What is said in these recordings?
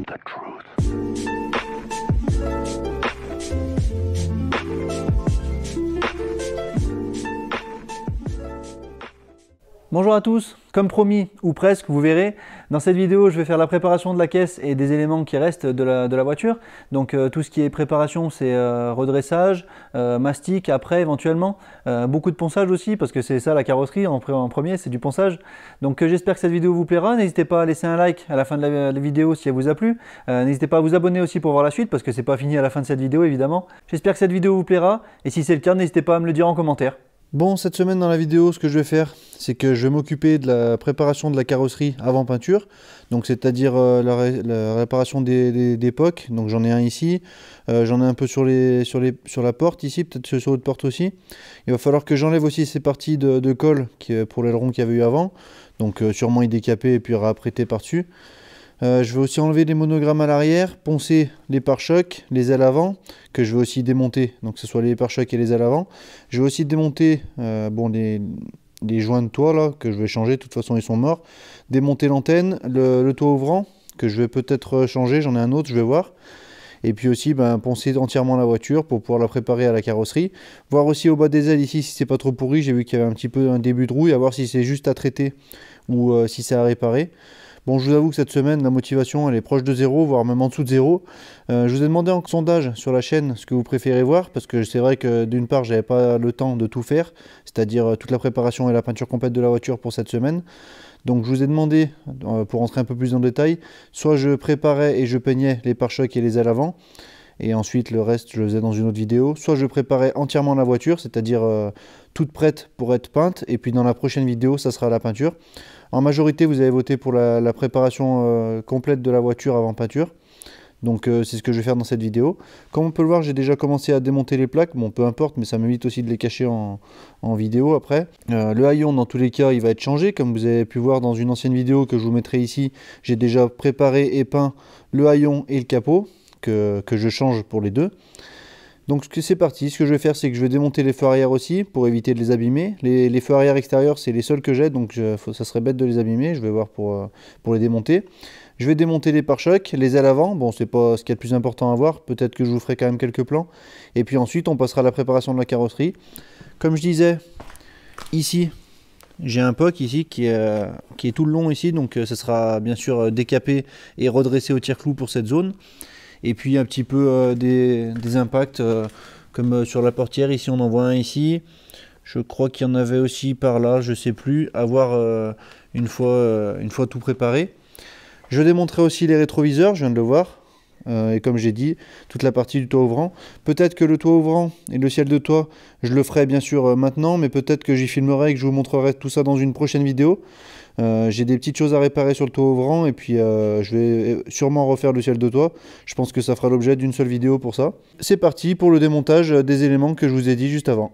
the truth. Bonjour à tous, comme promis, ou presque, vous verrez, dans cette vidéo je vais faire la préparation de la caisse et des éléments qui restent de la voiture. Donc tout ce qui est préparation, c'est redressage, mastic après éventuellement, beaucoup de ponçage aussi parce que c'est ça la carrosserie en premier, c'est du ponçage. Donc j'espère que cette vidéo vous plaira, n'hésitez pas à laisser un like à la fin de la vidéo si elle vous a plu. N'hésitez pas à vous abonner aussi pour voir la suite parce que c'est pas fini à la fin de cette vidéo évidemment. J'espère que cette vidéo vous plaira et si c'est le cas, n'hésitez pas à me le dire en commentaire. Bon, cette semaine dans la vidéo, ce que je vais faire, c'est que je vais m'occuper de la préparation de la carrosserie avant peinture. Donc c'est-à-dire la réparation des pocs. Donc j'en ai un ici, j'en ai un peu sur la porte ici, peut-être sur l'autre porte aussi. Il va falloir que j'enlève aussi ces parties de colle pour l'aileron qu'il y avait eu avant. Donc sûrement y décaper et puis réapprêter par-dessus. Je vais aussi enlever les monogrammes à l'arrière, poncer les pare-chocs, les ailes avant, que je vais aussi démonter, donc que ce soit les pare-chocs et les ailes avant. Je vais aussi démonter les joints de toit là, que je vais changer, de toute façon ils sont morts. Démonter l'antenne, le toit ouvrant, que je vais peut-être changer, j'en ai un autre, je vais voir. Et puis aussi poncer entièrement la voiture pour pouvoir la préparer à la carrosserie. Voir aussi au bas des ailes ici si c'est pas trop pourri, j'ai vu qu'il y avait un petit peu un début de rouille, à voir si c'est juste à traiter ou si c'est à réparer. Bon, je vous avoue que cette semaine, la motivation, elle est proche de zéro, voire même en dessous de zéro. Je vous ai demandé en sondage sur la chaîne ce que vous préférez voir, parce que c'est vrai que d'une part, j'avais pas le temps de tout faire, c'est-à-dire toute la préparation et la peinture complète de la voiture pour cette semaine. Donc je vous ai demandé, pour rentrer un peu plus dans le détail, soit je préparais et je peignais les pare-chocs et les ailes avant, et ensuite le reste je le faisais dans une autre vidéo, soit je préparais entièrement la voiture, c'est-à-dire toute prête pour être peinte, et puis dans la prochaine vidéo, ça sera la peinture. En majorité, vous avez voté pour la préparation complète de la voiture avant peinture. Donc c'est ce que je vais faire dans cette vidéo. Comme on peut le voir, j'ai déjà commencé à démonter les plaques. Bon, peu importe, mais ça m'évite aussi de les cacher en vidéo après. Le haillon, dans tous les cas, il va être changé. Comme vous avez pu voir dans une ancienne vidéo que je vous mettrai ici, j'ai déjà préparé et peint le haillon et le capot, que je change pour les deux. Donc c'est parti, ce que je vais faire, c'est que je vais démonter les feux arrière aussi pour éviter de les abîmer. Les feux arrière extérieurs, c'est les seuls que j'ai, donc ça serait bête de les abîmer. Je vais voir pour les démonter. Je vais démonter les pare-chocs, les ailes avant. Bon, c'est pas ce qu'il y a de plus important à voir. Peut-être que je vous ferai quand même quelques plans. Et puis ensuite, on passera à la préparation de la carrosserie. Comme je disais, ici, j'ai un POC ici qui est tout le long ici. Donc ça sera bien sûr décapé et redressé au tire-clou pour cette zone. Et puis un petit peu des impacts comme sur la portière, ici on en voit un ici, je crois qu'il y en avait aussi par là, je sais plus, à voir une fois tout préparé. Je démonterai aussi les rétroviseurs, je viens de le voir, et comme j'ai dit, toute la partie du toit ouvrant. Peut-être que le toit ouvrant et le ciel de toit, je le ferai bien sûr maintenant, mais peut-être que j'y filmerai et que je vous montrerai tout ça dans une prochaine vidéo. J'ai des petites choses à réparer sur le toit ouvrant et puis je vais sûrement refaire le ciel de toit. Je pense que ça fera l'objet d'une seule vidéo pour ça. C'est parti pour le démontage des éléments que je vous ai dit juste avant.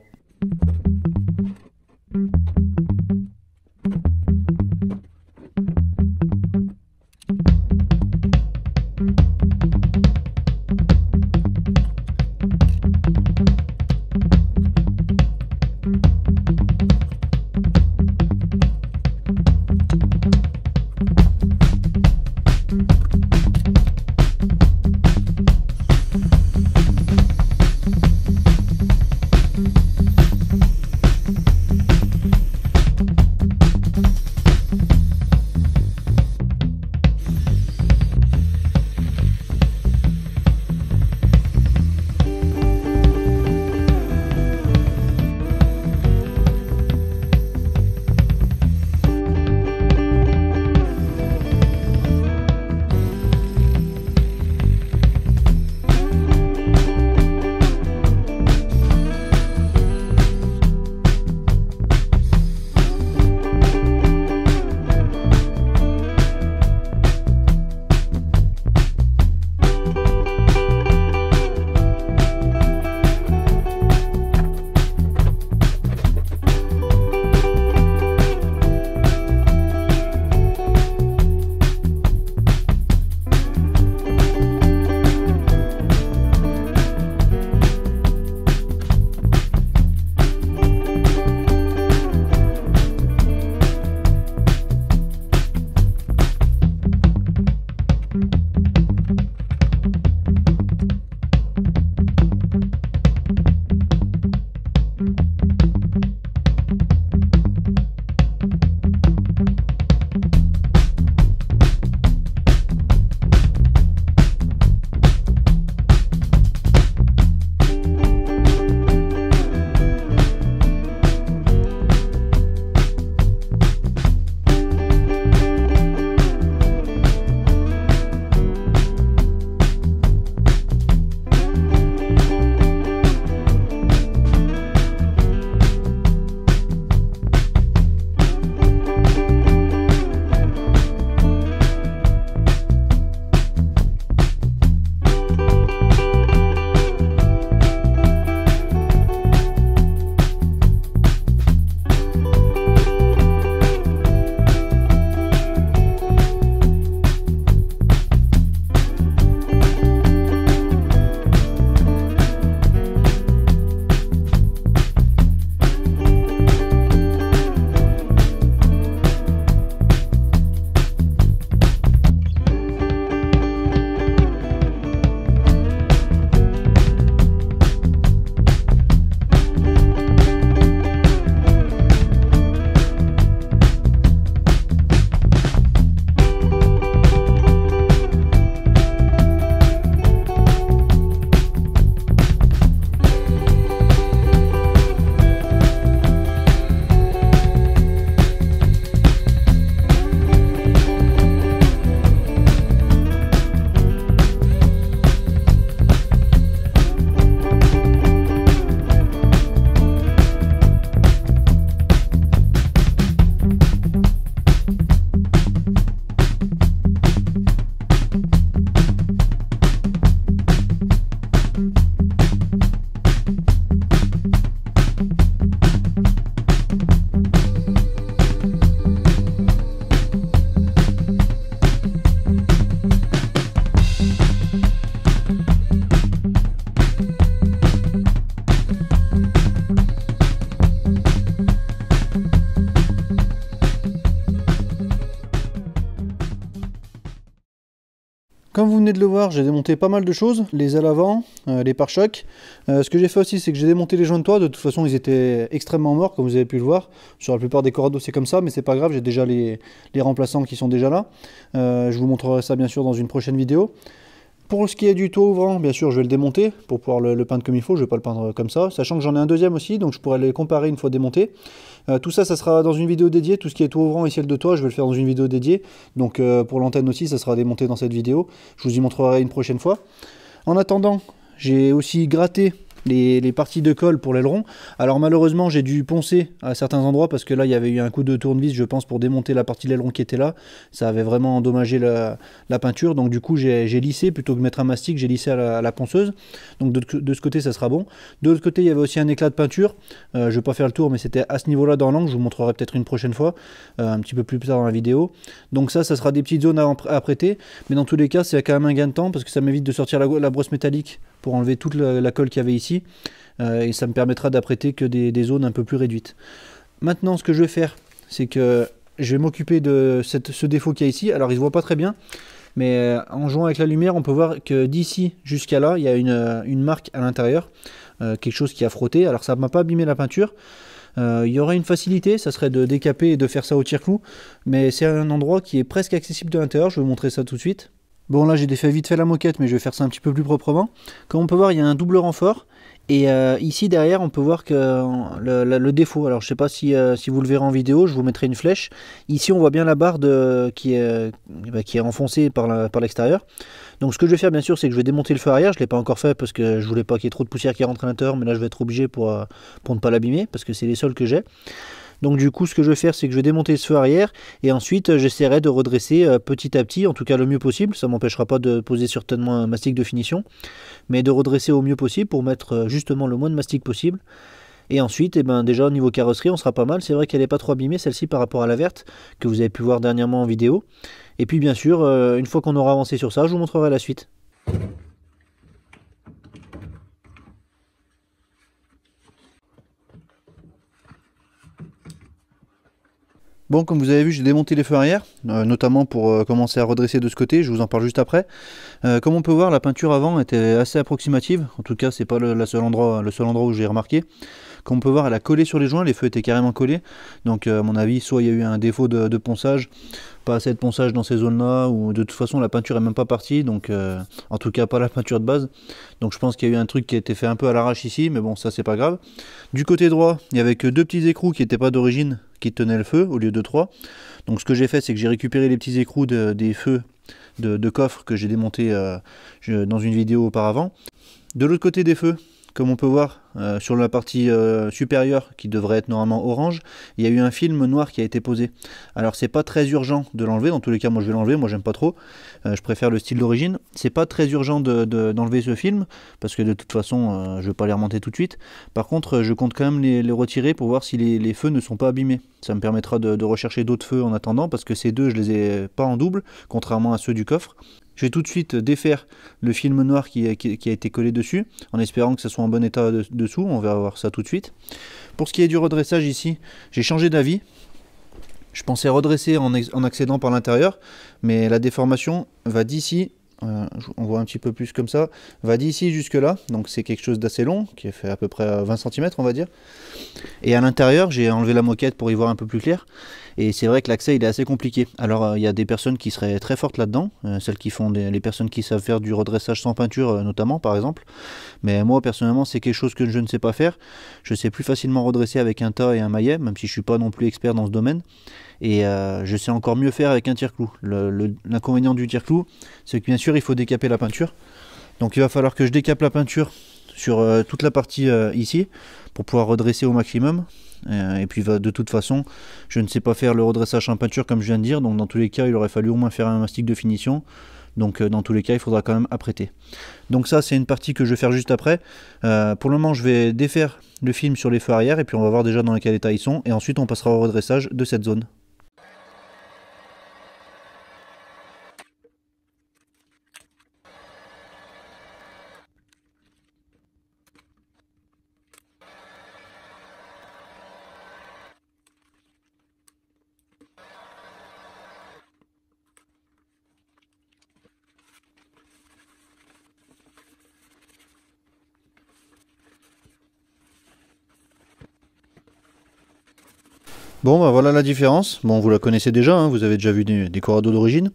Comme vous venez de le voir, j'ai démonté pas mal de choses, les ailes avant, les pare-chocs. Ce que j'ai fait aussi, c'est que j'ai démonté les joints de toit. De toute façon, ils étaient extrêmement morts, comme vous avez pu le voir. Sur la plupart des Corrado, c'est comme ça, mais c'est pas grave, j'ai déjà les remplaçants qui sont déjà là. Je vous montrerai ça bien sûr dans une prochaine vidéo. Pour ce qui est du toit ouvrant, bien sûr, je vais le démonter pour pouvoir le peindre comme il faut. Je ne vais pas le peindre comme ça, sachant que j'en ai un deuxième aussi, donc je pourrais les comparer une fois démonté. Tout ça, ça sera dans une vidéo dédiée. Tout ce qui est toit ouvrant et ciel de toit, je vais le faire dans une vidéo dédiée. Donc pour l'antenne aussi, ça sera démonté dans cette vidéo. Je vous y montrerai une prochaine fois. En attendant, j'ai aussi gratté les parties de colle pour l'aileron. Alors malheureusement, j'ai dû poncer à certains endroits parce que là, il y avait eu un coup de tournevis, je pense, pour démonter la partie de l'aileron qui était là. Ça avait vraiment endommagé la peinture. Donc du coup, j'ai lissé, plutôt que de mettre un mastic, j'ai lissé à la ponceuse. Donc de ce côté, ça sera bon. De l'autre côté, il y avait aussi un éclat de peinture. Je ne vais pas faire le tour, mais c'était à ce niveau-là dans l'angle. Je vous montrerai peut-être une prochaine fois, un petit peu plus tard dans la vidéo. Donc ça sera des petites zones à prêter. Mais dans tous les cas, c'est quand même un gain de temps parce que ça m'évite de sortir la brosse métallique pour enlever toute la colle qu'il y avait ici. Et ça me permettra d'apprêter que des zones un peu plus réduites. Maintenant, ce que je vais faire, c'est que je vais m'occuper de ce défaut qu'il y a ici. Alors, il ne se voit pas très bien, mais en jouant avec la lumière, on peut voir que d'ici jusqu'à là, il y a une marque à l'intérieur, quelque chose qui a frotté. Alors, ça ne m'a pas abîmé la peinture. Il y aurait une facilité, ça serait de décaper et de faire ça au tire-clou, mais c'est un endroit qui est presque accessible de l'intérieur. Je vais vous montrer ça tout de suite. Bon, là j'ai vite fait la moquette, mais je vais faire ça un petit peu plus proprement. Comme on peut voir, il y a un double renfort. Et ici derrière, on peut voir que le défaut, alors je sais pas si vous le verrez en vidéo, je vous mettrai une flèche. Ici on voit bien la barre qui est enfoncée par l'extérieur. Donc ce que je vais faire bien sûr, c'est que je vais démonter le feu arrière. Je ne l'ai pas encore fait parce que je voulais pas qu'il y ait trop de poussière qui rentre à l'intérieur, mais là je vais être obligé pour ne pas l'abîmer, parce que c'est les seuls que j'ai. Donc du coup, ce que je vais faire, c'est que je vais démonter ce feu arrière et ensuite j'essaierai de redresser petit à petit, en tout cas le mieux possible. Ça ne m'empêchera pas de poser certainement un mastic de finition, mais de redresser au mieux possible pour mettre justement le moins de mastic possible. Et ensuite, déjà au niveau carrosserie, on sera pas mal. C'est vrai qu'elle n'est pas trop abîmée, celle-ci, par rapport à la verte, que vous avez pu voir dernièrement en vidéo. Et puis bien sûr, une fois qu'on aura avancé sur ça, je vous montrerai la suite. Bon, comme vous avez vu, j'ai démonté les feux arrière, notamment pour commencer à redresser de ce côté, je vous en parle juste après. Comme on peut voir, la peinture avant était assez approximative, en tout cas c'est pas le seul endroit où j'ai remarqué. Comme on peut voir, elle a collé sur les joints, les feux étaient carrément collés, donc à mon avis, soit il y a eu un défaut de ponçage, pas assez de ponçage dans ces zones-là, ou de toute façon la peinture est même pas partie, donc en tout cas pas la peinture de base. Donc je pense qu'il y a eu un truc qui a été fait un peu à l'arrache ici, mais bon, ça c'est pas grave. Du côté droit, il y avait que deux petits écrous qui n'étaient pas d'origine, qui tenaient le feu au lieu de trois. Donc ce que j'ai fait, c'est que j'ai récupéré les petits écrous des feux de coffre que j'ai démonté dans une vidéo auparavant. De l'autre côté des feux, comme on peut voir sur la partie supérieure qui devrait être normalement orange, il y a eu un film noir qui a été posé. Alors c'est pas très urgent de l'enlever, dans tous les cas moi je vais l'enlever, moi j'aime pas trop, je préfère le style d'origine. C'est pas très urgent d'enlever ce film, parce que de toute façon je vais pas les remonter tout de suite. Par contre je compte quand même les retirer pour voir si les feux ne sont pas abîmés. Ça me permettra de rechercher d'autres feux en attendant, parce que ces deux je les ai pas en double, contrairement à ceux du coffre. Je vais tout de suite défaire le film noir qui a été collé dessus, en espérant que ça soit en bon état dessous, on va voir ça tout de suite. Pour ce qui est du redressage ici, j'ai changé d'avis. Je pensais redresser en accédant par l'intérieur, mais la déformation va d'ici, on voit un petit peu plus comme ça, va d'ici jusque là, donc c'est quelque chose d'assez long, qui fait à peu près 20 cm on va dire. Et à l'intérieur, j'ai enlevé la moquette pour y voir un peu plus clair. Et c'est vrai que l'accès il est assez compliqué. Alors il y a des personnes qui seraient très fortes là-dedans, celles qui font les personnes qui savent faire du redressage sans peinture notamment par exemple. Mais moi personnellement c'est quelque chose que je ne sais pas faire. Je sais plus facilement redresser avec un tas et un maillet, même si je suis pas non plus expert dans ce domaine. Et je sais encore mieux faire avec un tire-clou. L'inconvénient du tire-clou, c'est que bien sûr il faut décaper la peinture. Donc il va falloir que je décape la peinture sur toute la partie ici pour pouvoir redresser au maximum. Et puis de toute façon, je ne sais pas faire le redressage en peinture comme je viens de dire, donc dans tous les cas, il aurait fallu au moins faire un mastic de finition. Donc dans tous les cas, il faudra quand même apprêter. Donc ça, c'est une partie que je vais faire juste après. Pour le moment, je vais défaire le film sur les feux arrière, et puis on va voir déjà dans quel état ils sont, et ensuite on passera au redressage de cette zone. Bon, bah voilà la différence. Bon, vous la connaissez déjà, hein, vous avez déjà vu des Corrado d'origine.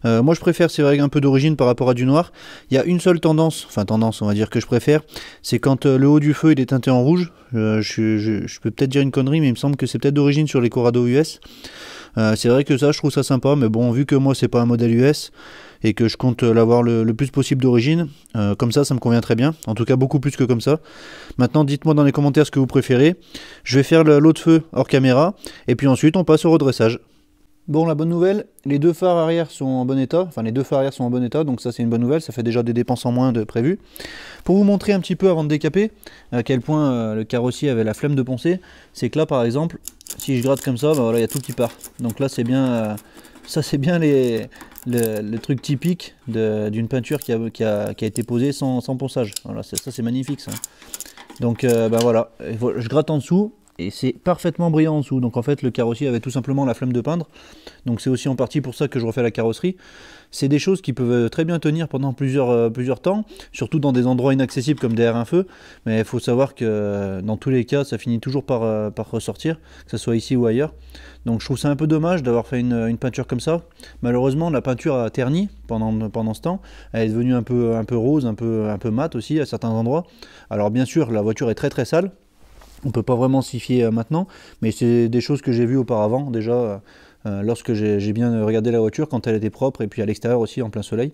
Moi, je préfère, c'est vrai, un peu d'origine par rapport à du noir. Il y a une seule tendance, on va dire, que je préfère, c'est quand le haut du feu il est teinté en rouge. Je peux peut-être dire une connerie, mais il me semble que c'est peut-être d'origine sur les Corrado US. C'est vrai que ça, je trouve ça sympa, mais bon, vu que moi, c'est pas un modèle US et que je compte l'avoir le plus possible d'origine, comme ça me convient très bien. En tout cas, beaucoup plus que comme ça. Maintenant, dites-moi dans les commentaires ce que vous préférez. Je vais faire l'eau de feu hors caméra, et puis ensuite, on passe au redressage. Bon, la bonne nouvelle, les deux phares arrière sont en bon état, donc ça c'est une bonne nouvelle, ça fait déjà des dépenses en moins de prévu. Pour vous montrer un petit peu avant de décaper, à quel point le carrossier avait la flemme de poncer, c'est que là par exemple, si je gratte comme ça, bah voilà, il y a tout qui part. Donc là c'est bien, ça c'est bien le truc typique d'une peinture qui a été posée sans ponçage. Voilà, ça c'est magnifique ça. Donc bah voilà, je gratte en dessous. Et c'est parfaitement brillant en dessous. Donc en fait le carrossier avait tout simplement la flemme de peindre. Donc c'est aussi en partie pour ça que je refais la carrosserie. C'est des choses qui peuvent très bien tenir pendant plusieurs temps, surtout dans des endroits inaccessibles comme derrière un feu. Mais il faut savoir que dans tous les cas ça finit toujours par ressortir, que ce soit ici ou ailleurs. Donc je trouve ça un peu dommage d'avoir fait une peinture comme ça. Malheureusement la peinture a terni pendant ce temps. Elle est devenue un peu rose, un peu mate aussi à certains endroits. Alors bien sûr la voiture est très sale. On ne peut pas vraiment s'y fier maintenant, mais c'est des choses que j'ai vues auparavant, déjà, lorsque j'ai bien regardé la voiture, quand elle était propre, et puis à l'extérieur aussi, en plein soleil.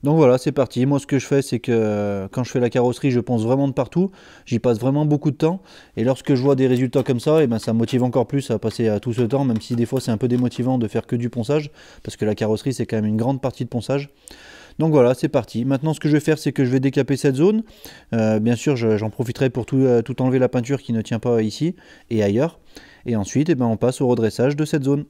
Donc voilà, c'est parti. Moi, ce que je fais, c'est que quand je fais la carrosserie, je ponce vraiment de partout. J'y passe vraiment beaucoup de temps. Et lorsque je vois des résultats comme ça, et ben, ça me motive encore plus à passer à tout ce temps, même si des fois, c'est un peu démotivant de faire que du ponçage, parce que la carrosserie, c'est quand même une grande partie de ponçage. Donc voilà, c'est parti. Maintenant, ce que je vais faire, c'est que je vais décaper cette zone. Bien sûr, j'en profiterai pour tout enlever la peinture qui ne tient pas ici et ailleurs. Et ensuite, eh ben, on passe au redressage de cette zone.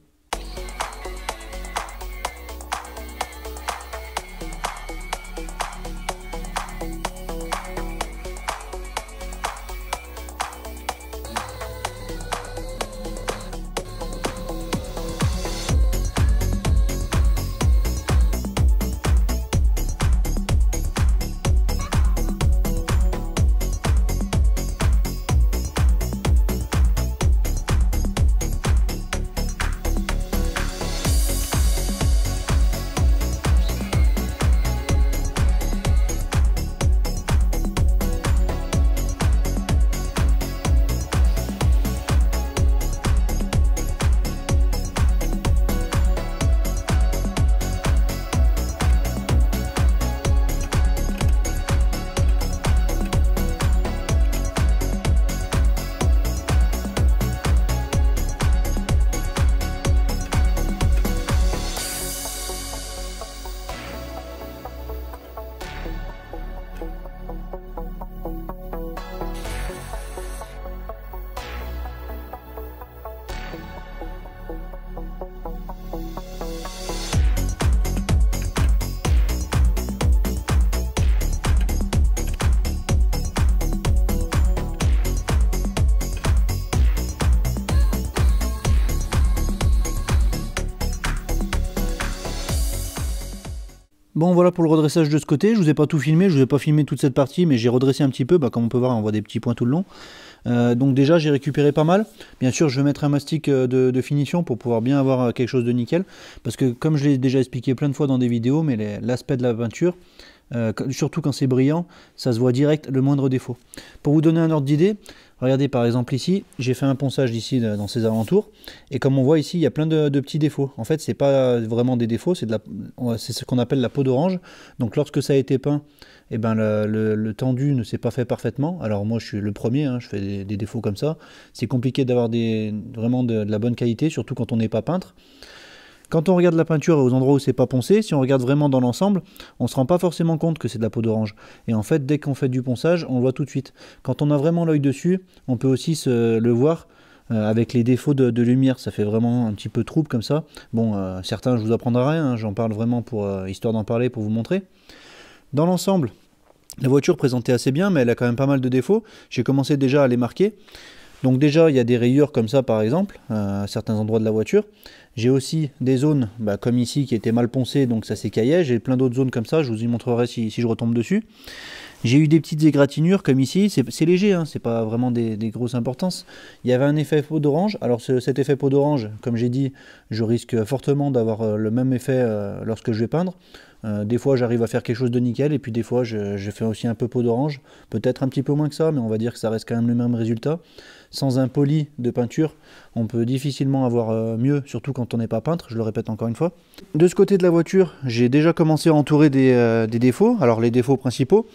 Bon voilà pour le redressage de ce côté, je vous ai pas tout filmé, je vous ai pas filmé toute cette partie, mais j'ai redressé un petit peu, comme on peut voir on voit des petits points tout le long. Donc déjà j'ai récupéré pas mal, bien sûr je vais mettre un mastic de finition pour pouvoir bien avoir quelque chose de nickel, parce que comme je l'ai déjà expliqué plein de fois dans des vidéos, mais l'aspect de la peinture, surtout quand c'est brillant, ça se voit direct le moindre défaut. Pour vous donner un ordre d'idée, regardez par exemple ici, j'ai fait un ponçage ici dans ces alentours, et comme on voit ici, il y a plein de petits défauts. En fait, c'est pas vraiment des défauts, c'est ce qu'on appelle la peau d'orange. Donc lorsque ça a été peint, eh ben, le tendu ne s'est pas fait parfaitement. Alors moi je suis le premier, hein, je fais des défauts comme ça. C'est compliqué d'avoir vraiment de la bonne qualité, surtout quand on n'est pas peintre. Quand on regarde la peinture aux endroits où c'est pas poncé, si on regarde vraiment dans l'ensemble, on ne se rend pas forcément compte que c'est de la peau d'orange. Et en fait, dès qu'on fait du ponçage, on le voit tout de suite. Quand on a vraiment l'œil dessus, on peut aussi le voir avec les défauts de lumière. Ça fait vraiment un petit peu trouble comme ça. Bon, certains, je vous apprendrai rien, hein, j'en parle vraiment histoire d'en parler, pour vous montrer. Dans l'ensemble, la voiture présentait assez bien, mais elle a quand même pas mal de défauts. J'ai commencé déjà à les marquer. Donc déjà, il y a des rayures comme ça, par exemple, à certains endroits de la voiture. J'ai aussi des zones, comme ici, qui étaient mal poncées, donc ça s'écaillait. J'ai plein d'autres zones comme ça, je vous y montrerai si je retombe dessus. J'ai eu des petites égratignures comme ici, c'est léger, hein, c'est pas vraiment des grosses importances. Il y avait un effet peau d'orange, alors cet effet peau d'orange, comme j'ai dit, je risque fortement d'avoir le même effet lorsque je vais peindre. Des fois j'arrive à faire quelque chose de nickel et puis des fois je fais aussi un peu peau d'orange, peut-être un petit peu moins que ça, mais on va dire que ça reste quand même le même résultat. Sans un poli de peinture, on peut difficilement avoir mieux, surtout quand on n'est pas peintre, je le répète encore une fois. De ce côté de la voiture, j'ai déjà commencé à entourer des défauts, alors les défauts principaux.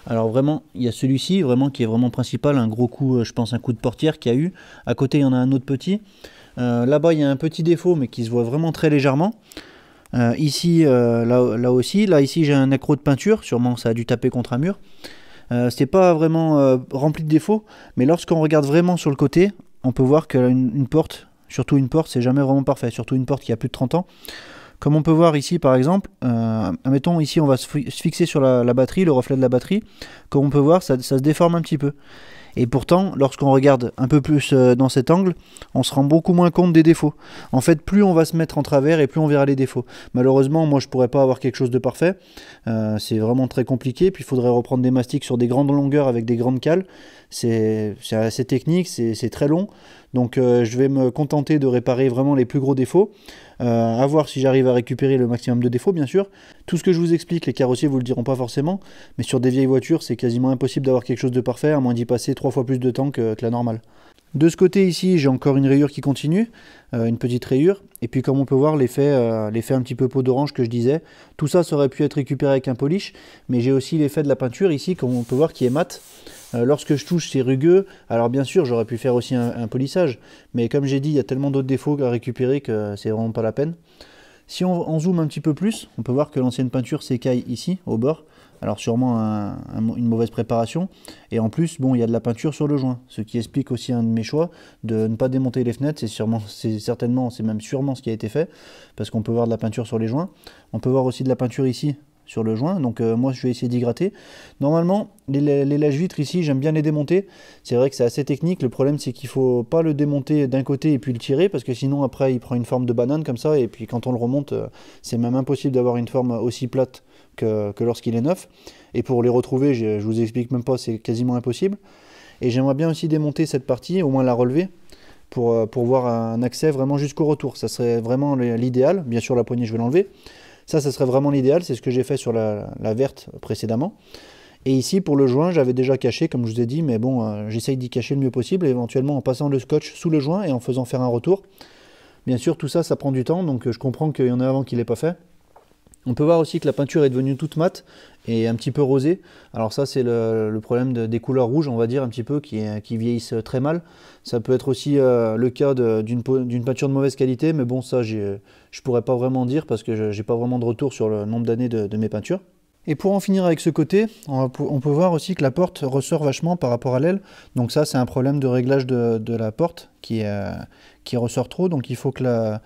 Alors vraiment, il y a celui-ci vraiment qui est vraiment principal, un gros coup, je pense un coup de portière qu'il y a eu. À côté, il y en a un autre petit. Là-bas, il y a un petit défaut, mais qui se voit vraiment très légèrement. Ici, là aussi, là ici j'ai un accroc de peinture, sûrement ça a dû taper contre un mur. C'est pas vraiment rempli de défauts, mais lorsqu'on regarde vraiment sur le côté, on peut voir qu'une porte, surtout une porte, c'est jamais vraiment parfait, surtout une porte qui a plus de 30 ans. Comme on peut voir ici par exemple, admettons ici on va se fixer sur la batterie, le reflet de la batterie, comme on peut voir ça se déforme un petit peu. Et pourtant, lorsqu'on regarde un peu plus dans cet angle, on se rend beaucoup moins compte des défauts. En fait, plus on va se mettre en travers et plus on verra les défauts. Malheureusement, moi je pourrais pas avoir quelque chose de parfait. C'est vraiment très compliqué. Puis il faudrait reprendre des mastiques sur des grandes longueurs avec des grandes cales. C'est assez technique, c'est très long. Donc je vais me contenter de réparer vraiment les plus gros défauts. À voir si j'arrive à récupérer le maximum de défauts, bien sûr. Tout ce que je vous explique, les carrossiers vous le diront pas forcément, mais sur des vieilles voitures, c'est quasiment impossible d'avoir quelque chose de parfait, à moins d'y passer 3 fois plus de temps que la normale. De ce côté ici, j'ai encore une rayure qui continue, une petite rayure, et puis comme on peut voir l'effet un petit peu peau d'orange que je disais, tout ça aurait pu être récupéré avec un polish, mais j'ai aussi l'effet de la peinture ici, comme on peut voir, qui est mat. Lorsque je touche, c'est rugueux. Alors bien sûr, j'aurais pu faire aussi un polissage, mais comme j'ai dit, il y a tellement d'autres défauts à récupérer que c'est vraiment pas la peine. Si on zoome un petit peu plus, on peut voir que l'ancienne peinture s'écaille ici, au bord. Alors sûrement une mauvaise préparation. Et en plus, bon, il y a de la peinture sur le joint, ce qui explique aussi un de mes choix de ne pas démonter les fenêtres. C'est même sûrement ce qui a été fait, parce qu'on peut voir de la peinture sur les joints. On peut voir aussi de la peinture ici, sur le joint, donc moi je vais essayer d'y gratter. Normalement les lèche-vitres ici j'aime bien les démonter, c'est vrai que c'est assez technique, le problème c'est qu'il faut pas le démonter d'un côté et puis le tirer, parce que sinon après il prend une forme de banane comme ça, et puis quand on le remonte c'est même impossible d'avoir une forme aussi plate que lorsqu'il est neuf, et pour les retrouver je vous explique même pas, c'est quasiment impossible. Et j'aimerais bien aussi démonter cette partie, au moins la relever, pour voir un accès vraiment jusqu'au retour, ça serait vraiment l'idéal. Bien sûr la poignée je vais l'enlever. Ça serait vraiment l'idéal, c'est ce que j'ai fait sur la verte précédemment. Et ici, pour le joint, j'avais déjà caché, comme je vous ai dit, mais bon, j'essaye d'y cacher le mieux possible, éventuellement en passant le scotch sous le joint et en faisant faire un retour. Bien sûr, tout ça, ça prend du temps, donc je comprends qu'il y en a avant qui ne l'ait pas fait. On peut voir aussi que la peinture est devenue toute mate et un petit peu rosée. Alors ça, c'est le problème des couleurs rouges, on va dire, un petit peu, qui vieillissent très mal. Ça peut être aussi le cas d'une peinture de mauvaise qualité, mais bon, ça, je pourrais pas vraiment dire parce que j'ai pas vraiment de retour sur le nombre d'années de mes peintures. Et pour en finir avec ce côté, on peut voir aussi que la porte ressort vachement par rapport à l'aile. Donc ça, c'est un problème de réglage de la porte qui ressort trop. Donc il faut que la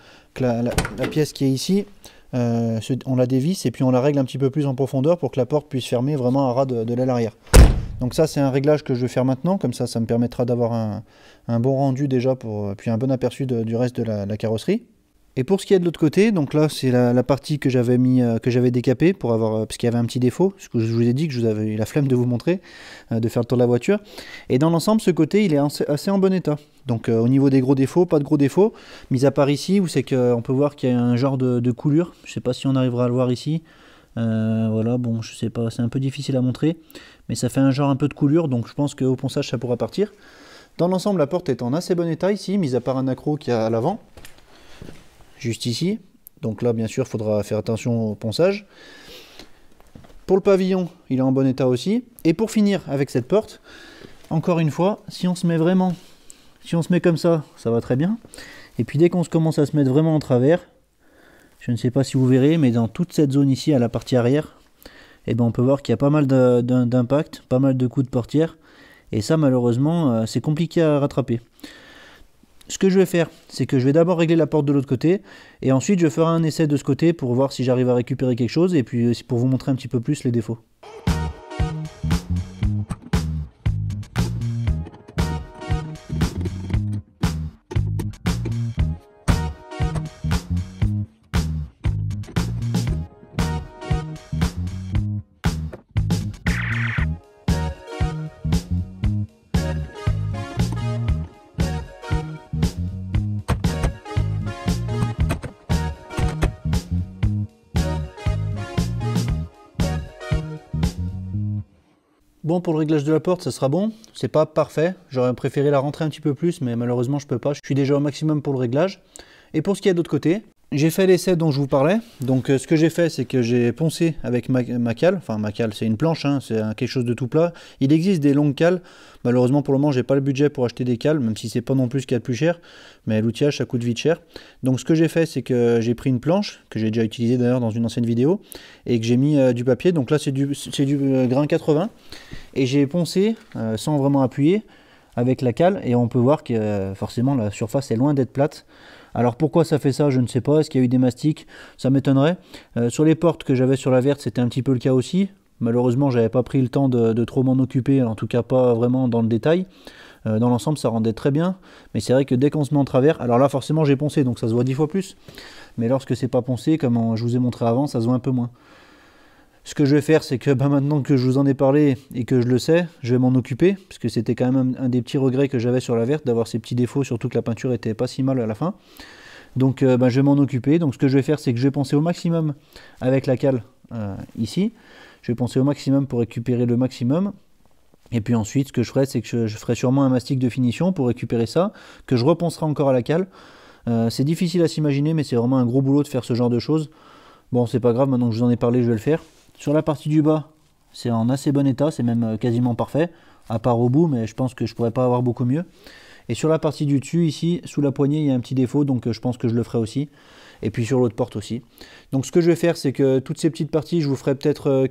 pièce qui est ici, on la dévisse et puis on la règle un petit peu plus en profondeur pour que la porte puisse fermer vraiment à ras de l'aile arrière. Donc ça, c'est un réglage que je vais faire maintenant, comme ça me permettra d'avoir un bon rendu déjà, puis un bon aperçu du reste de la carrosserie. Et pour ce qui est de l'autre côté, donc là c'est la partie que j'avais décapée pour avoir, parce qu'il y avait un petit défaut, ce que je vous ai dit que je vous avais eu la flemme de vous montrer, de faire le tour de la voiture. Et dans l'ensemble, ce côté il est assez en bon état. Donc au niveau des gros défauts, pas de gros défauts, mis à part ici où c'est qu'on peut voir qu'il y a un genre de coulure. Je sais pas si on arrivera à le voir ici. Voilà, bon, je sais pas, c'est un peu difficile à montrer, mais ça fait un genre un peu de coulure, donc je pense qu'au ponçage ça pourra partir. Dans l'ensemble, la porte est en assez bon état ici, mis à part un accroc qu'il y a à l'avant, juste ici. Donc là, bien sûr, il faudra faire attention au ponçage. Pour le pavillon, il est en bon état aussi. Et pour finir avec cette porte, encore une fois, si on se met comme ça va très bien. Et puis dès qu'on commence à se mettre vraiment en travers, je ne sais pas si vous verrez, mais dans toute cette zone ici, à la partie arrière, eh ben on peut voir qu'il y a pas mal d'impact, pas mal de coups de portière. Et ça, malheureusement, c'est compliqué à rattraper. Ce que je vais faire, c'est que je vais d'abord régler la porte de l'autre côté, et ensuite je ferai un essai de ce côté pour voir si j'arrive à récupérer quelque chose, et puis pour vous montrer un petit peu plus les défauts. Bon, pour le réglage de la porte, ça sera bon. C'est pas parfait. J'aurais préféré la rentrer un petit peu plus, mais malheureusement, je peux pas. Je suis déjà au maximum pour le réglage. Et pour ce qui est de l'autre côté, j'ai fait l'essai dont je vous parlais. Donc ce que j'ai fait, c'est que j'ai poncé avec ma cale. Enfin, ma cale, c'est une planche, hein, c'est quelque chose de tout plat. Il existe des longues cales. Malheureusement, pour le moment, j'ai pas le budget pour acheter des cales, même si c'est pas non plus ce qu'il y a de plus cher. Mais l'outillage, ça coûte vite cher. Donc ce que j'ai fait, c'est que j'ai pris une planche, que j'ai déjà utilisée d'ailleurs dans une ancienne vidéo, et que j'ai mis du papier. Donc là, c'est du grain 80. Et j'ai poncé, sans vraiment appuyer, avec la cale. Et on peut voir que forcément, la surface est loin d'être plate. Alors pourquoi ça fait ça, je ne sais pas. Est-ce qu'il y a eu des mastiques? Ça m'étonnerait. Sur les portes que j'avais sur la verte, c'était un petit peu le cas aussi. Malheureusement, j'avais pas pris le temps de trop m'en occuper, en tout cas pas vraiment dans le détail. Dans l'ensemble, ça rendait très bien. Mais c'est vrai que dès qu'on se met en travers, alors là forcément j'ai poncé, donc ça se voit 10 fois plus. Mais lorsque c'est pas poncé, comme je vous ai montré avant, ça se voit un peu moins. Ce que je vais faire, c'est que maintenant que je vous en ai parlé et que je le sais, je vais m'en occuper, parce que c'était quand même un des petits regrets que j'avais sur la verte, d'avoir ces petits défauts, surtout que la peinture était pas si mal à la fin. Donc je vais m'en occuper. Donc ce que je vais faire, c'est que je vais poncer au maximum avec la cale ici. Je vais poncer au maximum pour récupérer le maximum. Et puis ensuite, ce que je ferai, c'est que je ferai sûrement un mastic de finition pour récupérer ça, que je reponcerai encore à la cale. C'est difficile à s'imaginer, mais c'est vraiment un gros boulot de faire ce genre de choses. Bon, c'est pas grave, maintenant que je vous en ai parlé, je vais le faire. Sur la partie du bas, c'est en assez bon état, c'est même quasiment parfait, à part au bout, mais je pense que je pourrais pas avoir beaucoup mieux. Et sur la partie du dessus, ici, sous la poignée, il y a un petit défaut, donc je pense que je le ferai aussi. Et puis sur l'autre porte aussi. Donc ce que je vais faire, c'est que toutes ces petites parties, je vous ferai peut-être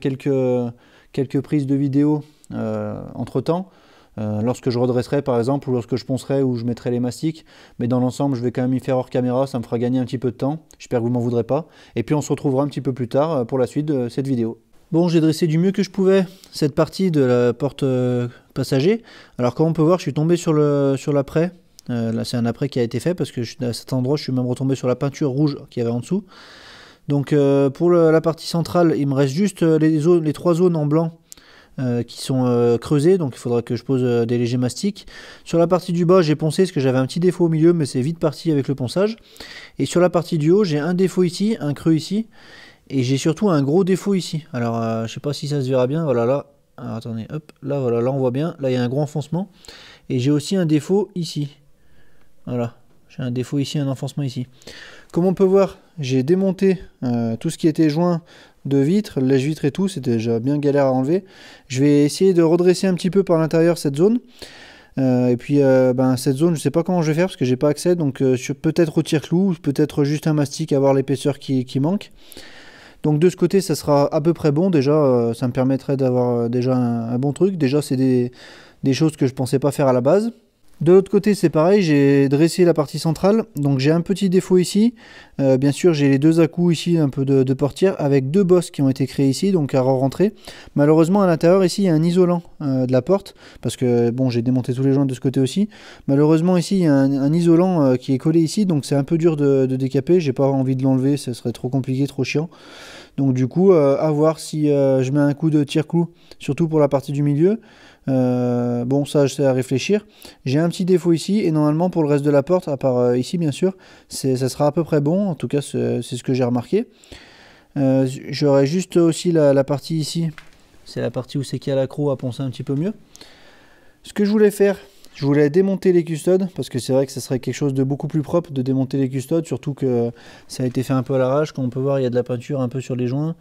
quelques prises de vidéo entre temps. Lorsque je redresserai par exemple, ou lorsque je poncerai, ou je mettrai les mastiques. Mais dans l'ensemble, je vais quand même y faire hors caméra, ça me fera gagner un petit peu de temps. J'espère que vous m'en voudrez pas. Et puis on se retrouvera un petit peu plus tard pour la suite de cette vidéo. Bon, j'ai dressé du mieux que je pouvais cette partie de la porte passager. Alors comme on peut voir, je suis tombé sur l'après. Là, c'est un après qui a été fait parce que à cet endroit, je suis même retombé sur la peinture rouge qu'il y avait en dessous. Donc pour la partie centrale, il me reste juste les 3 zones en blanc qui sont creusées, donc il faudra que je pose des légers mastiques. Sur la partie du bas, j'ai poncé parce que j'avais un petit défaut au milieu, mais c'est vite parti avec le ponçage. Et sur la partie du haut, j'ai un défaut ici, un creux ici, et j'ai surtout un gros défaut ici. Alors je sais pas si ça se verra bien, voilà là. Alors, attendez, hop, là voilà, là on voit bien, là il y a un gros enfoncement. Et j'ai aussi un défaut ici. Voilà, j'ai un défaut ici, un enfoncement ici. Comme on peut voir, j'ai démonté tout ce qui était joint de vitres, lèche-vitres et tout, c'était déjà bien galère à enlever. Je vais essayer de redresser un petit peu par l'intérieur cette zone. Et puis cette zone, je ne sais pas comment je vais faire parce que j'ai pas accès, donc peut-être au tire-clou, peut-être juste un mastic, avoir l'épaisseur qui manque. Donc de ce côté, ça sera à peu près bon. Déjà, ça me permettrait d'avoir déjà un bon truc. Déjà, c'est des choses que je pensais pas faire à la base. De l'autre côté, c'est pareil, j'ai dressé la partie centrale, donc j'ai un petit défaut ici. Bien sûr, j'ai les 2 à-coups ici, un peu de portière, avec 2 bosses qui ont été créées ici, donc à re-rentrer. Malheureusement, à l'intérieur, ici, il y a un isolant de la porte, parce que, bon, j'ai démonté tous les joints de ce côté aussi. Malheureusement, ici, il y a un isolant qui est collé ici, donc c'est un peu dur de décaper. J'ai pas envie de l'enlever, ce serait trop compliqué, trop chiant. Donc du coup, à voir si je mets un coup de tire-clou, surtout pour la partie du milieu. Bon, ça c'est à réfléchir. J'ai un petit défaut ici et normalement pour le reste de la porte, à part ici bien sûr, ça sera à peu près bon. En tout cas, c'est ce que j'ai remarqué. J'aurais juste aussi la partie ici. C'est la partie où c'est qu'il y a l'accroc à poncer un petit peu mieux. Ce que je voulais faire, je voulais démonter les custodes parce que c'est vrai que ça serait quelque chose de beaucoup plus propre de démonter les custodes, surtout que ça a été fait un peu à l'arrache. Comme on peut voir, il y a de la peinture un peu sur les joints.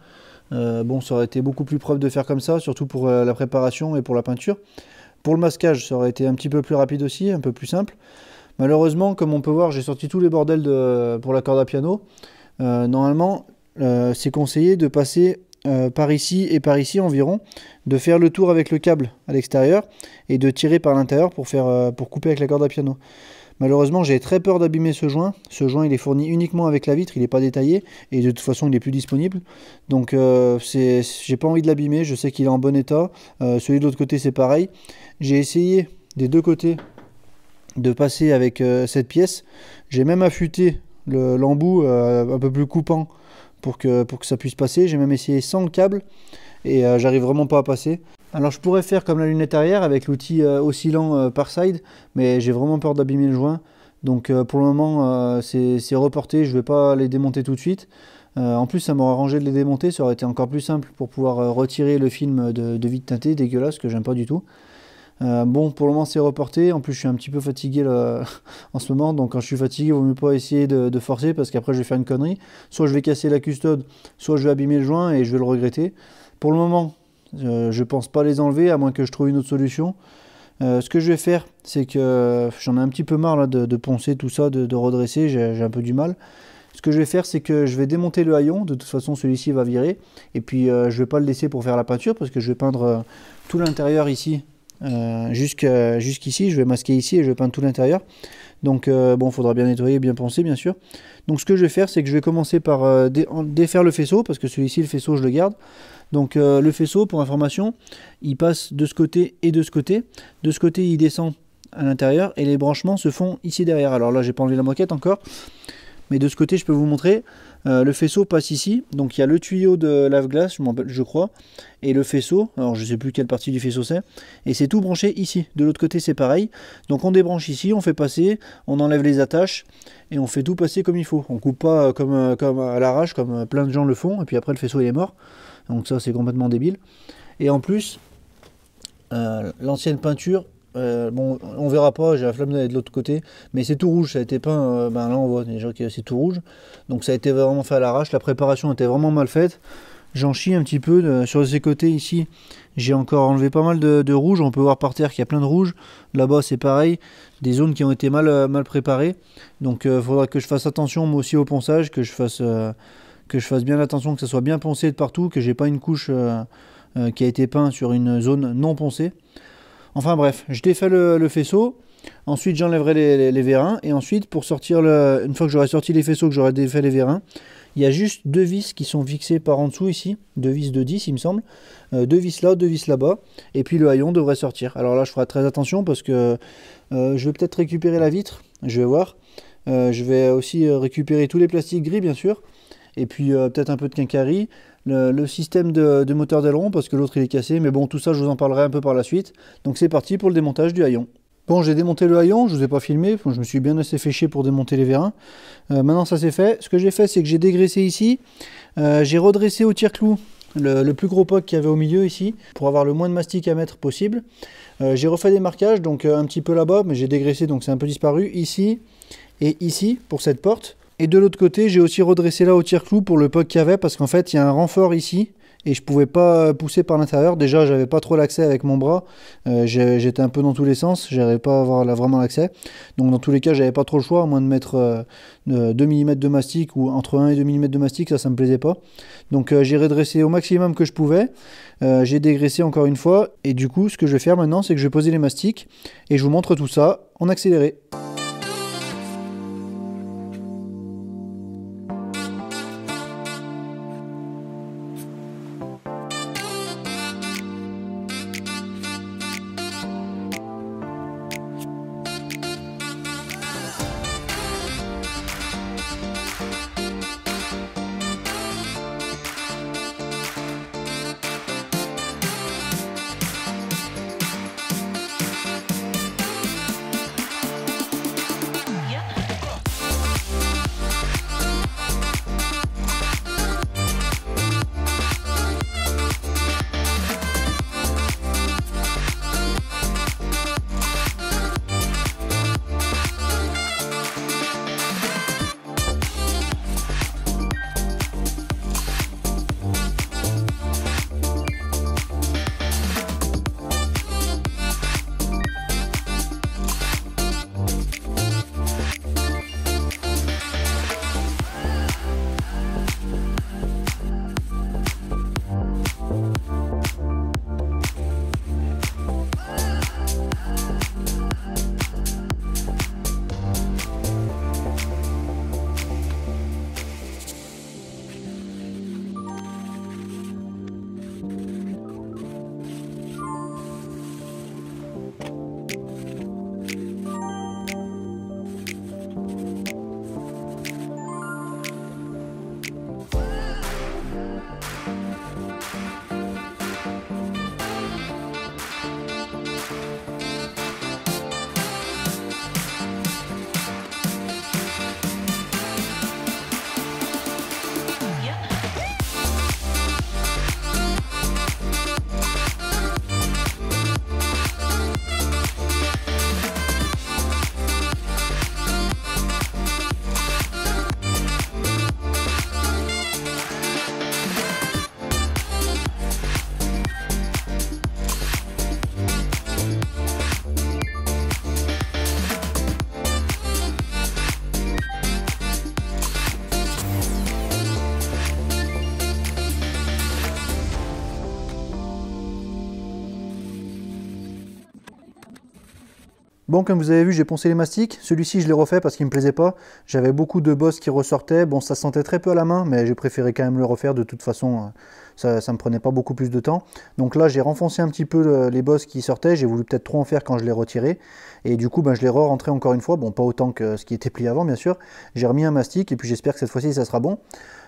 Bon, ça aurait été beaucoup plus propre de faire comme ça, surtout pour la préparation et pour la peinture. Pour le masquage, ça aurait été un petit peu plus rapide aussi, un peu plus simple. Malheureusement, comme on peut voir, j'ai sorti tous les bordels pour la corde à piano. Normalement, c'est conseillé de passer par ici et par ici environ, de faire le tour avec le câble à l'extérieur et de tirer par l'intérieur pour couper avec la corde à piano. Malheureusement, j'ai très peur d'abîmer ce joint. Ce joint, il est fourni uniquement avec la vitre, il n'est pas détaillé et de toute façon, il n'est plus disponible. Donc, j'ai pas envie de l'abîmer. Je sais qu'il est en bon état. Celui de l'autre côté, c'est pareil. J'ai essayé des 2 côtés de passer avec cette pièce. J'ai même affûté l'embout un peu plus coupant pour que ça puisse passer. J'ai même essayé sans le câble et j'arrive vraiment pas à passer. Alors je pourrais faire comme la lunette arrière avec l'outil oscillant par side, mais j'ai vraiment peur d'abîmer le joint. Donc pour le moment c'est reporté, je ne vais pas les démonter tout de suite. En plus, ça m'aurait arrangé de les démonter, ça aurait été encore plus simple pour pouvoir retirer le film de vide teinté, dégueulasse, que j'aime pas du tout. Bon, pour le moment, c'est reporté. En plus, je suis un petit peu fatigué là, en ce moment, donc quand je suis fatigué, il vaut mieux pas essayer de forcer parce qu'après, je vais faire une connerie. Soit je vais casser la custode, soit je vais abîmer le joint et je vais le regretter. Pour le moment, je pense pas les enlever, à moins que je trouve une autre solution. Ce que je vais faire, c'est que j'en ai un petit peu marre là, de poncer tout ça, de redresser, j'ai un peu du mal. Ce que je vais faire, c'est que je vais démonter le haillon. De toute façon, celui-ci va virer. Et puis, je vais pas le laisser pour faire la peinture parce que je vais peindre tout l'intérieur ici. Jusqu'ici, je vais masquer ici et je vais peindre tout l'intérieur. Donc, bon, il faudra bien nettoyer, bien poncer, bien sûr. Donc, ce que je vais faire, c'est que je vais commencer par défaire le faisceau parce que celui-ci, le faisceau, je le garde. Donc, le faisceau, pour information, il passe de ce côté et de ce côté. De ce côté, il descend à l'intérieur et les branchements se font ici derrière. Alors là, j'ai pas enlevé la moquette encore. Mais de ce côté, je peux vous montrer, le faisceau passe ici. Donc il y a le tuyau de lave-glace, je crois, et le faisceau. Alors je ne sais plus quelle partie du faisceau c'est. Et c'est tout branché ici. De l'autre côté, c'est pareil. Donc on débranche ici, on fait passer, on enlève les attaches, et on fait tout passer comme il faut. On ne coupe pas comme à l'arrache, comme plein de gens le font, et puis après le faisceau il est mort. Donc ça, c'est complètement débile. Et en plus, l'ancienne peinture... bon, on verra pas, j'ai la flemme d'aller de l'autre côté, mais c'est tout rouge, ça a été peint, ben là on voit déjà que c'est tout rouge, donc ça a été vraiment fait à l'arrache, la préparation était vraiment mal faite, j'en chie un petit peu, sur ces côtés ici, j'ai encore enlevé pas mal de rouge, on peut voir par terre qu'il y a plein de rouge, là-bas c'est pareil, des zones qui ont été mal préparées, donc il faudra que je fasse attention moi aussi au ponçage, que je fasse bien attention, que ça soit bien poncé de partout, que j'ai pas une couche qui a été peinte sur une zone non poncée. Enfin bref, je défais le faisceau, ensuite j'enlèverai les vérins, et ensuite pour sortir, une fois que j'aurai sorti les faisceaux, que j'aurai défait les vérins, il y a juste deux vis qui sont fixées par en dessous ici, deux vis de 10 il me semble, deux vis là, deux vis là-bas, et puis le haillon devrait sortir. Alors là je ferai très attention parce que je vais peut-être récupérer la vitre, je vais voir, je vais aussi récupérer tous les plastiques gris bien sûr, et puis peut-être un peu de quincaillerie, le système de moteur d'aileron parce que l'autre il est cassé, mais bon tout ça je vous en parlerai un peu par la suite. Donc c'est parti pour le démontage du haillon. Bon, j'ai démonté le haillon, je ne vous ai pas filmé, je me suis bien assez fait chier pour démonter les vérins. Maintenant ça c'est fait, ce que j'ai fait c'est que j'ai dégraissé ici, j'ai redressé au tire-clou le plus gros poc qu'il y avait au milieu ici, pour avoir le moins de mastic à mettre possible. J'ai refait des marquages, donc un petit peu là-bas, mais j'ai dégraissé donc c'est un peu disparu, ici et ici pour cette porte. Et de l'autre côté, j'ai aussi redressé là au tire-clou pour le POC qu'il y avait, parce qu'en fait, il y a un renfort ici, et je pouvais pas pousser par l'intérieur. Déjà, j'avais pas trop l'accès avec mon bras, j'étais un peu dans tous les sens, j'arrivais pas à avoir vraiment l'accès. Donc dans tous les cas, j'avais pas trop le choix, à moins de mettre 2 mm de mastic, ou entre 1 et 2 mm de mastic, ça me plaisait pas. Donc j'ai redressé au maximum que je pouvais, j'ai dégraissé encore une fois, et du coup, ce que je vais faire maintenant, c'est que je vais poser les mastiques, et je vous montre tout ça en accéléré. Bon, comme vous avez vu, j'ai poncé les mastiques. Celui-ci, je l'ai refait parce qu'il me plaisait pas. J'avais beaucoup de bosses qui ressortaient. Bon, ça se sentait très peu à la main, mais j'ai préféré quand même le refaire. De toute façon, ça me prenait pas beaucoup plus de temps. Donc là, j'ai renfoncé un petit peu les bosses qui sortaient. J'ai voulu peut-être trop en faire quand je l'ai retiré. Et du coup, ben, je l'ai re-rentré encore une fois. Bon, pas autant que ce qui était plié avant, bien sûr. J'ai remis un mastic et puis j'espère que cette fois-ci, ça sera bon.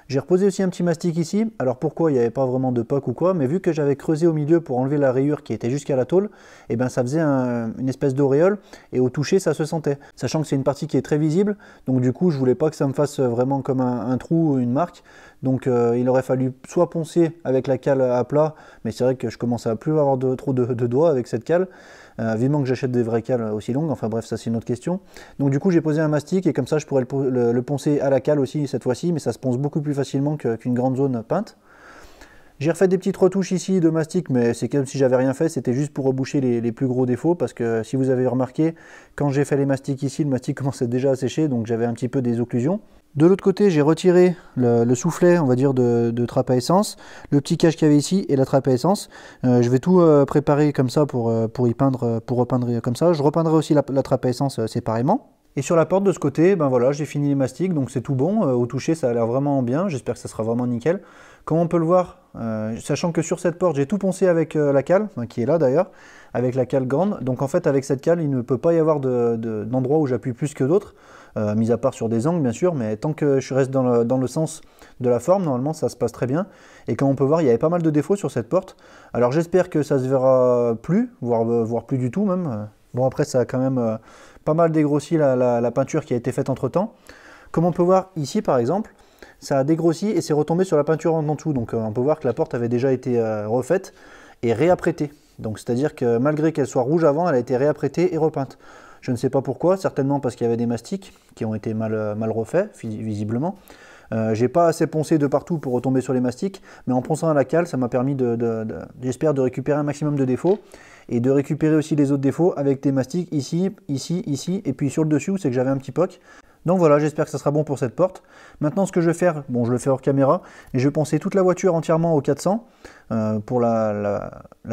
J'ai reposé aussi un petit mastic ici. Alors pourquoi? Il n'y avait pas vraiment de poc ou quoi, mais vu que j'avais creusé au milieu pour enlever la rayure qui était jusqu'à la tôle, et ben ça faisait une espèce d'auréole et au toucher ça se sentait. Sachant que c'est une partie qui est très visible, donc du coup je voulais pas que ça me fasse vraiment comme un trou ou une marque. Donc il aurait fallu soit poncer avec la cale à plat, mais c'est vrai que je commence à plus avoir trop de doigts avec cette cale. Vivement que j'achète des vraies cales aussi longues, enfin bref, ça c'est une autre question. Donc du coup j'ai posé un mastic et comme ça je pourrais le poncer à la cale aussi cette fois-ci, mais ça se ponce beaucoup plus facilement qu'une grande zone peinte. J'ai refait des petites retouches ici de mastic, mais c'est comme si j'avais rien fait, c'était juste pour reboucher les plus gros défauts, parce que si vous avez remarqué, quand j'ai fait les mastics ici, le mastic commençait déjà à sécher, donc j'avais un petit peu des occlusions. De l'autre côté, j'ai retiré le soufflet, on va dire, de trappe à essence, le petit cache qu'il y avait ici et la trappe à essence. Je vais tout préparer comme ça pour y peindre, pour repeindre comme ça. Je repeindrai aussi la trappe à essence séparément. Et sur la porte de ce côté, ben voilà, j'ai fini les mastics, donc c'est tout bon. Au toucher, ça a l'air vraiment bien. J'espère que ça sera vraiment nickel. Comme on peut le voir, sachant que sur cette porte, j'ai tout poncé avec la cale, qui est là d'ailleurs, avec la cale grande. Donc en fait, avec cette cale, il ne peut pas y avoir d'endroit où j'appuie plus que d'autres, mis à part sur des angles bien sûr, mais tant que je reste dans le sens de la forme, normalement ça se passe très bien. Et comme on peut voir, il y avait pas mal de défauts sur cette porte. Alors j'espère que ça se verra plus, voire plus du tout même. Bon après, ça a quand même pas mal dégrossi la peinture qui a été faite entre temps. Comme on peut voir ici par exemple, ça a dégrossi et c'est retombé sur la peinture en dessous. Donc on peut voir que la porte avait déjà été refaite et réapprêtée. Donc c'est-à-dire que malgré qu'elle soit rouge avant, elle a été réapprêtée et repeinte. Je ne sais pas pourquoi, certainement parce qu'il y avait des mastics qui ont été mal refaits, visiblement. J'ai pas assez poncé de partout pour retomber sur les mastics, mais en ponçant à la cale, ça m'a permis j'espère, de récupérer un maximum de défauts et de récupérer aussi les autres défauts avec des mastics ici, ici, ici, et puis sur le dessus, c'est que j'avais un petit poc. Donc voilà, j'espère que ça sera bon pour cette porte. Maintenant, ce que je vais faire, bon, je le fais hors caméra, et je vais poncer toute la voiture entièrement au 400 pour la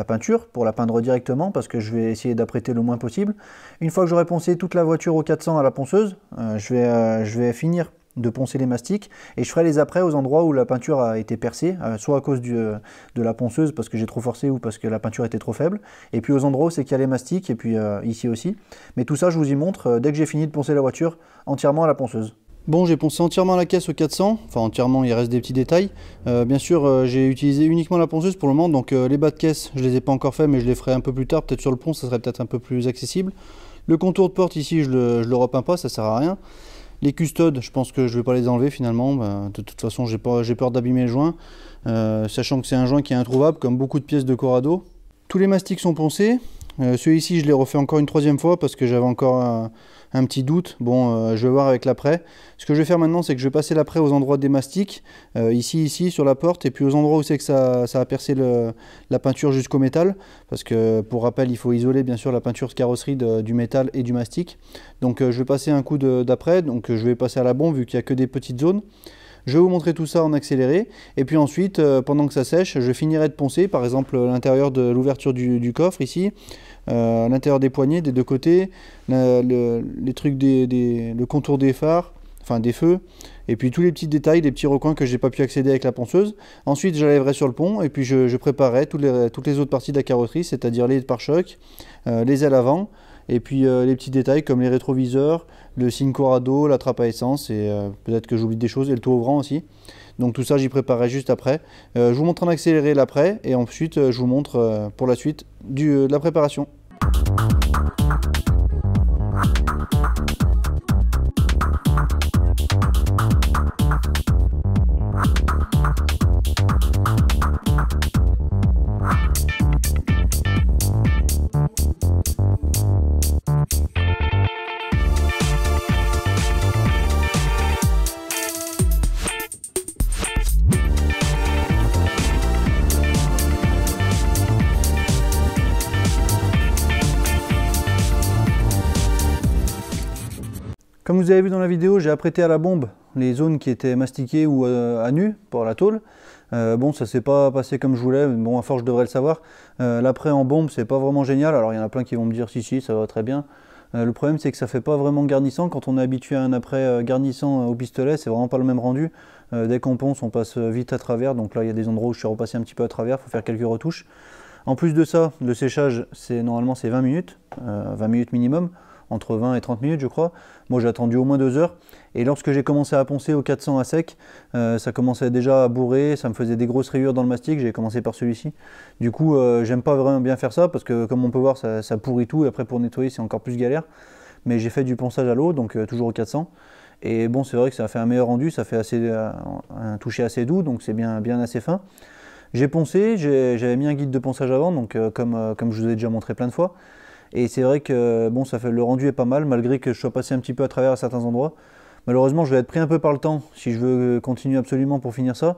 peinture, pour la peindre directement, parce que je vais essayer d'apprêter le moins possible. Une fois que j'aurai poncé toute la voiture au 400 à la ponceuse, je vais finir de poncer les mastics et je ferai les après aux endroits où la peinture a été percée, soit à cause de la ponceuse parce que j'ai trop forcé ou parce que la peinture était trop faible, et puis aux endroits où c'est qu'il y a les mastics, et puis ici aussi. Mais tout ça je vous y montre dès que j'ai fini de poncer la voiture entièrement à la ponceuse. Bon, j'ai poncé entièrement la caisse au 400, enfin entièrement, il reste des petits détails. Bien sûr, j'ai utilisé uniquement la ponceuse pour le moment, donc les bas de caisse, je les ai pas encore fait, mais je les ferai un peu plus tard, peut-être sur le pont, ça serait peut-être un peu plus accessible. Le contour de porte ici, je le repeins pas, ça sert à rien. Les custodes, je pense que je vais pas les enlever finalement, de toute façon j'ai peur d'abîmer le joint, sachant que c'est un joint qui est introuvable, comme beaucoup de pièces de Corrado. Tous les mastics sont poncés. Celui-ci, je l'ai refait encore une troisième fois parce que j'avais encore un petit doute. Bon, je vais voir avec l'après. Ce que je vais faire maintenant, c'est que je vais passer l'après aux endroits des mastics, ici, sur la porte, et puis aux endroits où c'est que ça a percé la peinture jusqu'au métal. Parce que, pour rappel, il faut isoler bien sûr la peinture de carrosserie du métal et du mastic. Donc je vais passer un coup d'après, donc je vais passer à la bombe vu qu'il n'y a que des petites zones. Je vais vous montrer tout ça en accéléré, et puis ensuite, pendant que ça sèche, je finirai de poncer, par exemple l'intérieur de l'ouverture du coffre ici, l'intérieur des poignées des deux côtés, les trucs le contour des phares, enfin des feux, et puis tous les petits détails, les petits recoins que j'ai pas pu accéder avec la ponceuse. Ensuite, j'enlèverai sur le pont, et puis je préparerai toutes les autres parties de la carrosserie, c'est-à-dire les pare-chocs, les ailes avant, et puis les petits détails comme les rétroviseurs, le signe Corrado, la trappe à essence, et peut-être que j'oublie des choses, et le toit ouvrant aussi. Donc tout ça, j'y préparerai juste après. Je vous montre en accéléré l'après, et ensuite je vous montre pour la suite de la préparation. Comme vous avez vu dans la vidéo, j'ai apprêté à la bombe les zones qui étaient mastiquées ou à nu pour la tôle. Bon, ça s'est pas passé comme je voulais, mais bon, à force je devrais le savoir. L'après en bombe, c'est pas vraiment génial. Alors il y en a plein qui vont me dire si ça va très bien. Le problème c'est que ça fait pas vraiment garnissant. Quand on est habitué à un après garnissant au pistolet, c'est vraiment pas le même rendu. Dès qu'on ponce, on passe vite à travers. Donc là, il y a des endroits où je suis repassé un petit peu à travers. Il faut faire quelques retouches. En plus de ça, le séchage, normalement c'est 20 minutes, 20 minutes minimum, entre 20 et 30 minutes je crois. Moi j'ai attendu au moins 2 heures. Et lorsque j'ai commencé à poncer au 400 à sec, ça commençait déjà à bourrer, ça me faisait des grosses rayures dans le mastic. J'ai commencé par celui-ci. Du coup, j'aime pas vraiment bien faire ça parce que comme on peut voir, ça pourrit tout. Et après pour nettoyer, c'est encore plus galère. Mais j'ai fait du ponçage à l'eau, donc toujours au 400. Et bon, c'est vrai que ça fait un meilleur rendu, ça fait un toucher assez doux, donc c'est bien assez fin. J'ai poncé, j'avais mis un guide de ponçage avant, donc comme je vous ai déjà montré plein de fois. Et c'est vrai que bon, le rendu est pas mal, malgré que je sois passé un petit peu à travers à certains endroits. Malheureusement, je vais être pris un peu par le temps si je veux continuer absolument pour finir ça.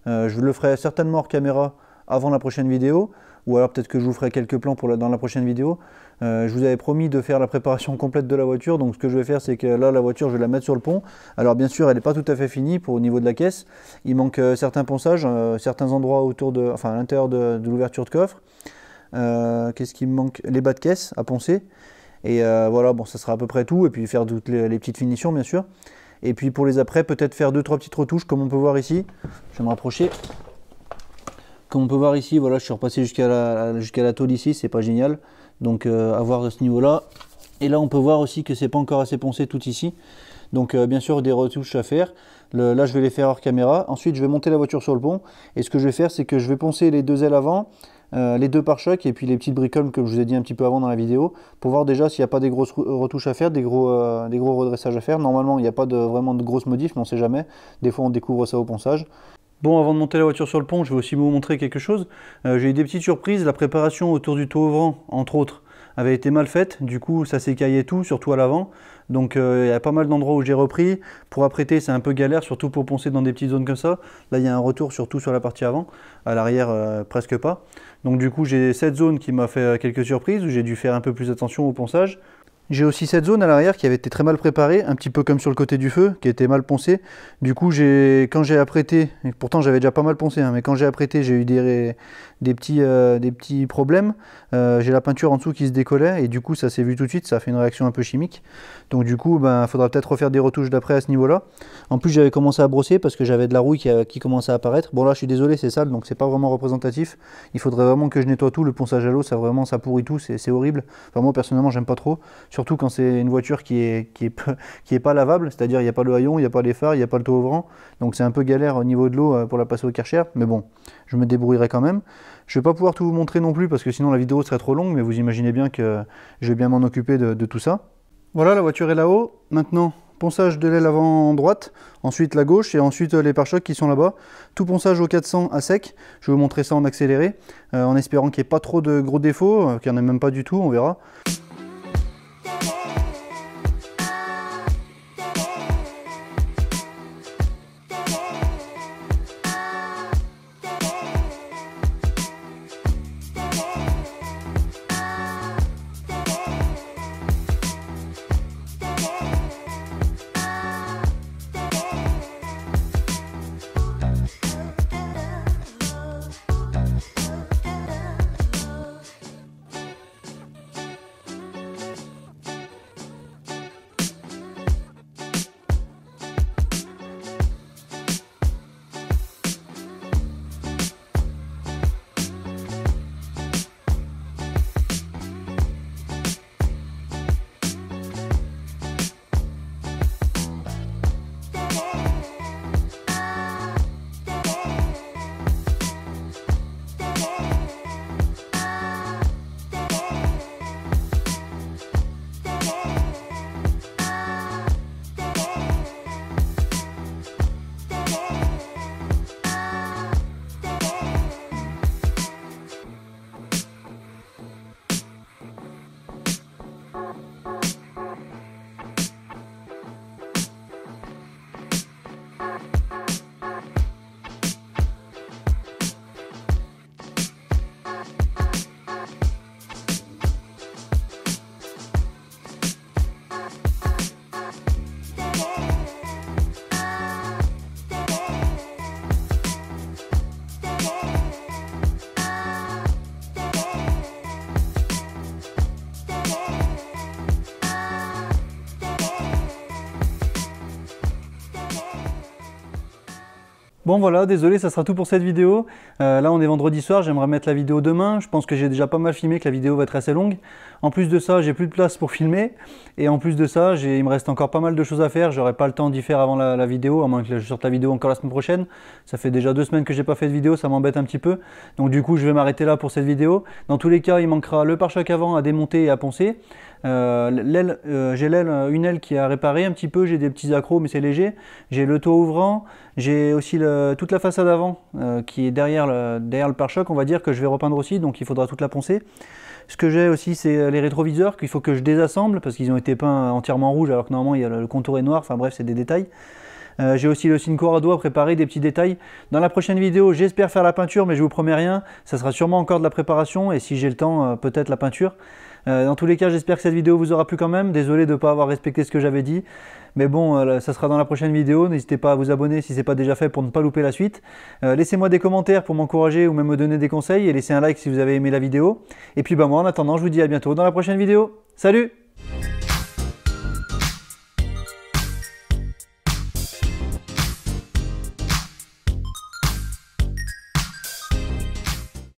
Je le ferai certainement hors caméra avant la prochaine vidéo, ou alors peut-être que je vous ferai quelques plans dans la prochaine vidéo. Je vous avais promis de faire la préparation complète de la voiture, donc ce que je vais faire c'est que là la voiture je vais la mettre sur le pont. Alors bien sûr elle n'est pas tout à fait finie au niveau de la caisse, il manque certains ponçages, certains endroits à l'intérieur de l'ouverture de coffre. Qu'est-ce qui me manque? Les bas de caisse à poncer. Et voilà, bon ça sera à peu près tout, et puis faire toutes les petites finitions bien sûr. Et puis pour les après, peut-être faire 2-3 petites retouches comme on peut voir ici. Je vais me rapprocher. Comme on peut voir ici, voilà, je suis repassé jusqu'à la tôle ici, c'est pas génial. Donc à voir à ce niveau-là. Et là on peut voir aussi que c'est pas encore assez poncé tout ici. Donc bien sûr des retouches à faire. Là je vais les faire hors caméra. Ensuite je vais monter la voiture sur le pont. Et ce que je vais faire c'est que je vais poncer les deux ailes avant, les deux pare-chocs et puis les petites bricoles comme je vous ai dit un petit peu avant dans la vidéo. Pour voir déjà s'il n'y a pas des grosses retouches à faire, des gros redressages à faire. Normalement il n'y a pas vraiment de grosses modifs, mais on ne sait jamais. Des fois on découvre ça au ponçage. Bon, avant de monter la voiture sur le pont, je vais aussi vous montrer quelque chose. J'ai eu des petites surprises. La préparation autour du taux ouvrant, entre autres, avait été mal faite. Du coup, ça s'écaillait tout, surtout à l'avant. Donc, il y a pas mal d'endroits où j'ai repris. Pour apprêter, c'est un peu galère, surtout pour poncer dans des petites zones comme ça. Là, il y a un retour surtout sur la partie avant. À l'arrière, presque pas. Donc, du coup, j'ai cette zone qui m'a fait quelques surprises, où j'ai dû faire un peu plus attention au ponçage. J'ai aussi cette zone à l'arrière qui avait été très mal préparée, un petit peu comme sur le côté du feu, qui était mal poncé. Du coup, quand j'ai apprêté, et pourtant j'avais déjà pas mal poncé, hein, mais quand j'ai apprêté, j'ai eu des petits problèmes. J'ai la peinture en dessous qui se décollait, et du coup, ça s'est vu tout de suite, ça a fait une réaction un peu chimique. Donc du coup, il faudra peut-être refaire des retouches d'après à ce niveau-là. En plus, j'avais commencé à brosser parce que j'avais de la rouille qui commençait à apparaître. Bon là, je suis désolé, c'est sale, donc c'est pas vraiment représentatif. Il faudrait vraiment que je nettoie tout. Le ponçage à l'eau, ça pourrit tout, c'est horrible. Enfin, moi, personnellement, j'aime pas trop. Surtout quand c'est une voiture qui est pas lavable, c'est-à-dire il n'y a pas le haillon, il n'y a pas les phares, il n'y a pas le taux ouvrant. Donc c'est un peu galère au niveau de l'eau pour la passer au Karcher. Mais bon, je me débrouillerai quand même. Je ne vais pas pouvoir tout vous montrer non plus parce que sinon la vidéo serait trop longue, mais vous imaginez bien que je vais bien m'en occuper de tout ça. Voilà, la voiture est là-haut. Maintenant, ponçage de l'aile avant droite, ensuite la gauche et ensuite les pare-chocs qui sont là-bas. Tout ponçage au 400 à sec. Je vais vous montrer ça en accéléré, en espérant qu'il n'y ait pas trop de gros défauts, qu'il n'y en ait même pas du tout, on verra. Bon voilà, désolé, ça sera tout pour cette vidéo. Là on est vendredi soir, j'aimerais mettre la vidéo demain. Je pense que j'ai déjà pas mal filmé, que la vidéo va être assez longue. En plus de ça, j'ai plus de place pour filmer. Et en plus de ça, il me reste encore pas mal de choses à faire. J'aurai pas le temps d'y faire avant la vidéo, à moins que je sorte la vidéo encore la semaine prochaine. Ça fait déjà 2 semaines que j'ai pas fait de vidéo, ça m'embête un petit peu. Donc du coup, je vais m'arrêter là pour cette vidéo. Dans tous les cas, il manquera le pare-choc avant à démonter et à poncer. J'ai une aile qui est à réparer un petit peu, j'ai des petits accros mais c'est léger. J'ai le toit ouvrant, j'ai aussi toute la façade avant qui est derrière le pare-choc, on va dire, que je vais repeindre aussi, donc il faudra toute la poncer. Ce que j'ai aussi, c'est les rétroviseurs qu'il faut que je désassemble parce qu'ils ont été peints entièrement rouge alors que normalement il y a le contour est noir, enfin bref, c'est des détails. J'ai aussi le Syncore à doigt préparé, des petits détails. Dans la prochaine vidéo, j'espère faire la peinture, mais je vous promets rien. Ça sera sûrement encore de la préparation et si j'ai le temps, peut-être la peinture. Dans tous les cas, j'espère que cette vidéo vous aura plu quand même. Désolé de ne pas avoir respecté ce que j'avais dit. Mais bon, ça sera dans la prochaine vidéo. N'hésitez pas à vous abonner si ce n'est pas déjà fait pour ne pas louper la suite. Laissez-moi des commentaires pour m'encourager ou même me donner des conseils. Et laissez un like si vous avez aimé la vidéo. Et puis moi, en attendant, je vous dis à bientôt dans la prochaine vidéo. Salut!